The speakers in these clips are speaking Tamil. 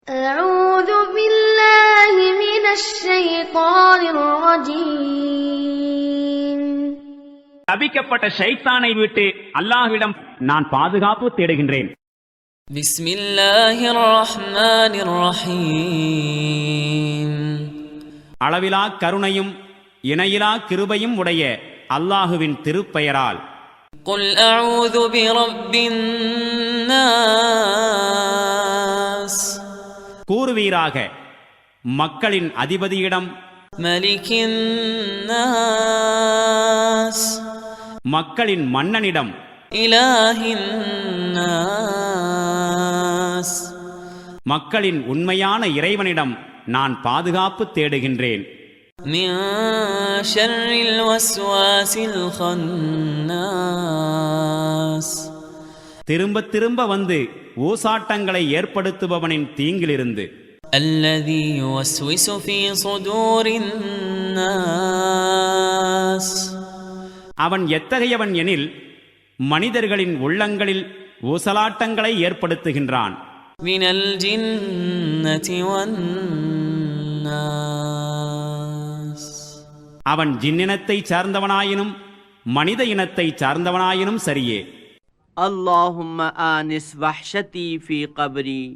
أعوذ بالله من الشيطان الرجيم. தபிக்கப்பட்ட ஷைத்தானை விட்டு அல்லாஹ்விடம் நான் பாதுகாப்பு தேடுகின்றேன். பிஸ்மில்லாஹிர் ரஹ்மானிர் ரஹீம். அளவிலா கருணையும் இணையிலா கிருபையும் உடைய அல்லாஹுவின் திருப்பெயரால். குல் அஊது பிரப்பின் நாஸ். கூறுவீராக, மக்களின் அதிபதியிடம், மலிக்கின் நாஸ். மக்களின் மன்னனிடம், இலாஹின் நாஸ். மக்களின் உண்மையான இறைவனிடம் நான் பாதுகாப்பு தேடுகின்றேன். மின் ஷர்ரில் வஸ்வாசில் கன்னாஸ். திரும்ப திரும்ப வந்து ஊசாட்டங்களை ஏற்படுத்துபவனின் தீங்கிலிருந்து. அல்லதி யுவஸ்விசு ஃபீ சுதூரின் நாஸ். அவன் எத்தகையவன் எனில் மனிதர்களின் உள்ளங்களில் ஊசலாட்டங்களை ஏற்படுத்துகின்றான். மினல் ஜின்னதி வன்னாஸ். அவன் ஜின்னினத்தை சார்ந்தவனாயினும் மனித இனத்தை சார்ந்தவனாயினும் சரியே. اللهم آنس وحشتي في قبري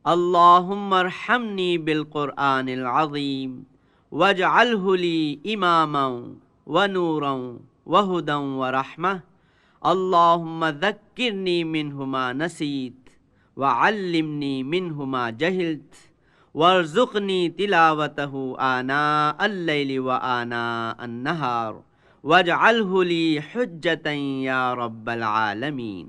اللهم ارحمني بالقرآن العظيم واجعله لي إماما ونورا وهدى ورحمة اللهم ذكرني منه ما نسيت وعلمني منه ما جهلت وارزقني تلاوته آناء الليل وآناء النهار واجعله لي حجة يا رب العالمين.